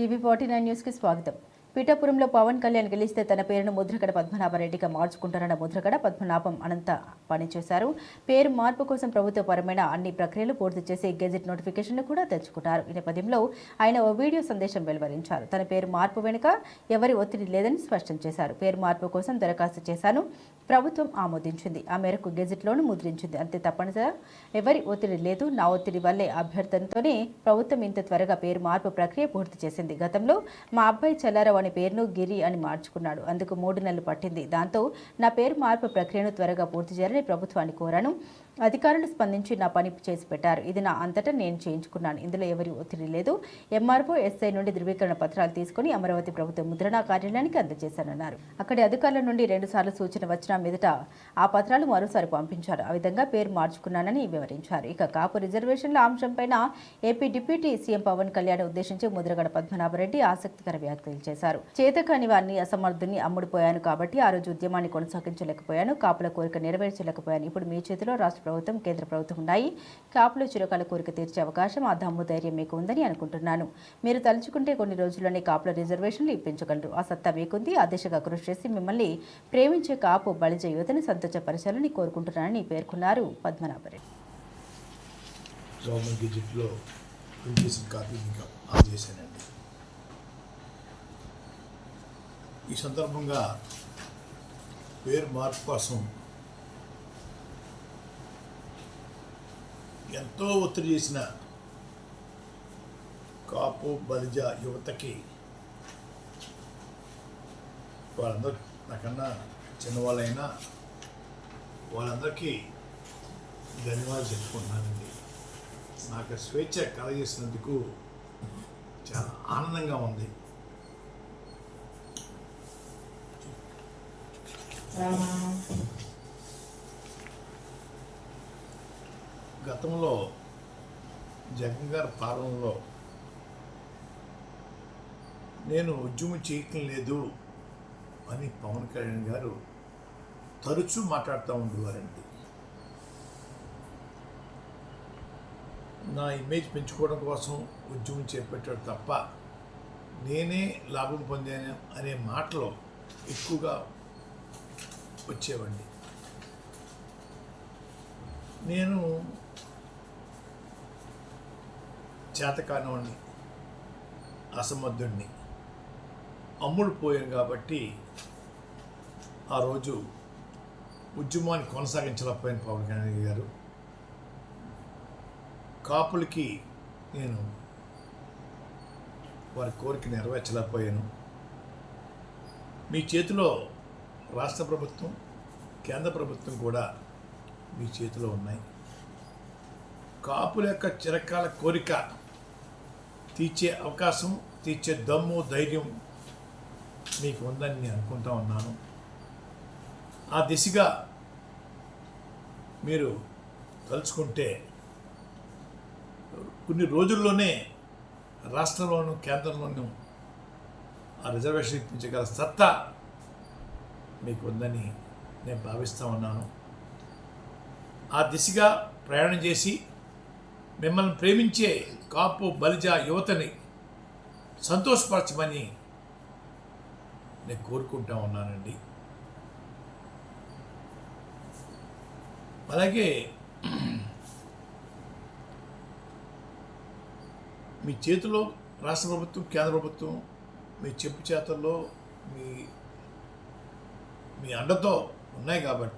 టీవీ49 న్యూస్కి స్వాగతం. పీఠాపురంలో పవన్ కళ్యాణ్ గెలిస్తే తన పేరును ముద్రగడ పద్మనాభరెడ్డిగా మార్చుకుంటారన్న ముద్రగడ పద్మనాభం అనంత పనిచేశారు. పేరు మార్పు కోసం ప్రభుత్వపరమైన అన్ని ప్రక్రియలు పూర్తి చేసి గెజెట్ నోటిఫికేషన్ను కూడా తెచ్చుకున్నారు. ఈ నేపథ్యంలో ఆయన ఓ వీడియో సందేశం వెలువరించారు. తన పేరు మార్పు వెనుక ఎవరి ఒత్తిడి లేదని స్పష్టం చేశారు. పేరు మార్పు కోసం దరఖాస్తు చేశాను, ప్రభుత్వం ఆమోదించింది. ఆ మేరకు గెజెట్లోనూ ముద్రించింది. అంతే తప్పనిసరిగా ఎవరి ఒత్తిడి లేదు. నా ఒత్తిడి వల్లే అభ్యర్థనతోనే ప్రభుత్వం ఇంత త్వరగా పేరు మార్పు ప్రక్రియ పూర్తి చేసింది. గతంలో మా అబ్బాయి చల్లారావు అనే పేరును గిరి అని మార్చుకున్నాడు. అందుకు 3 నెలలు పట్టింది. దాంతో నా పేరు మార్పు ప్రక్రియను త్వరగా పూర్తి చేయాలని ప్రభుత్వాన్ని కోరాను. అధికారులు స్పందించి నా పని చేసి పెట్టారు. ఇది నా అంతటా నేను చేయించుకున్నాను. ఇందులో ఎవరి ఒత్తిడి లేదు. ఎంఆర్ఓ ఎస్ఐ నుండి ధృవీకరణ పత్రాలు తీసుకుని అమరావతి ప్రభుత్వ ముద్రణా కార్యాలయానికి అందజేశానన్నారు. అక్కడి అధికారుల నుండి 2 సార్లు సూచన వచ్చిన మీదట ఆ పత్రాలు మరోసారి పంపించారు. ఆ విధంగా పేరు మార్చుకున్నానని వివరించారు. ఇక కాపు రిజర్వేషన్ల అంశంపైన AP deputy CM Pawan Kalyan ఉద్దేశించి ముద్రగడ పద్మనాభరెడ్డి ఆసక్తికర వ్యాఖ్యలు చేశారు. చేతకాని వారిని, అసమర్థుని అమ్ముడుపోయాను కాబట్టి ఆ రోజు ఉద్యమాన్ని కొనసాగించలేకపోయాను. కాపుల కోరిక నెరవేర్చలేకపోయాను. ఇప్పుడు మీ చేతిలో రాష్ట్ర ప్రభుత్వం, కేంద్ర ప్రభుత్వం ఉన్నాయి. కాపులు చిరకాల కోరిక తీర్చే అవకాశం, ఆ దమ్ము ధైర్యం మీకు ఉందని అనుకుంటున్నాను. మీరు తలుచుకుంటే కొన్ని రోజుల్లోనే కాపుల రిజర్వేషన్లు ఇప్పించగలరు. ఆ సత్తా మీకుంది. ఆ దిశగా కృషి చేసి మిమ్మల్ని ప్రేమించే కాపు బలిజ యువతని సంతోషపరచాలని కోరుకుంటున్నానని పేర్కొన్నారు పద్మనాభరెడ్డి. ఈ సందర్భంగా పేరు మార్పు కోసం ఎంతో ఒత్తిడి చేసిన కాపు బలిజ యువతకి, వాళ్ళందరూ నాకన్నా చిన్నవాళ్ళైనా వాళ్ళందరికీ ధన్యవాదాలు చెప్పుకుంటున్నానండి. నాకు స్వేచ్ఛ కలగజేసినందుకు చాలా ఆనందంగా ఉంది. గతంలో జగన్ గారి పాలనలో నేను ఉద్యమం చేయటం లేదు అని పవన్ కళ్యాణ్ గారు తరచూ మాట్లాడుతూ ఉండేవారండి. నా ఇమేజ్ పెంచుకోవడం కోసం ఉద్యమం చేపట్టాడు తప్ప నేనే లాభం పొందాను అనే మాటలు ఎక్కువగా వచ్చేవండి. నేను చేతకానివాడిని, అసమర్థుడిని, అమ్ముడు పోయాను కాబట్టి ఆ రోజు ఉద్యమాన్ని కొనసాగించలేకపోయాను పవన్ కళ్యాణ్ గారు. కాపులకి నేను వారి కోరిక నెరవేర్చలేకపోయాను. మీ చేతిలో రాష్ట్ర ప్రభుత్వం, కేంద్ర ప్రభుత్వం కూడా మీ చేతిలో ఉన్నాయి. కాపుల యొక్క చిరకాల కోరిక తీర్చే అవకాశం, తీర్చే దమ్ము, ధైర్యం మీకు ఉందని నేను అనుకుంటా ఉన్నాను. ఆ దిశగా మీరు తలుచుకుంటే కొన్ని రోజుల్లోనే రాష్ట్రంలోనూ కేంద్రంలోనూ ఆ రిజర్వేషన్ ఇప్పించగల సత్తా మీకు ఉందని నేను భావిస్తూ ఉన్నాను. ఆ దిశగా ప్రయాణం చేసి మిమ్మల్ని ప్రేమించే కాపు బలిజ యువతని సంతోషపరచమని నేను కోరుకుంటా ఉన్నానండి. అలాగే మీ చేతిలో రాష్ట్ర ప్రభుత్వం, కేంద్ర ప్రభుత్వం మీ చెప్పు చేతల్లో మీ అండతో ఉన్నాయి కాబట్టి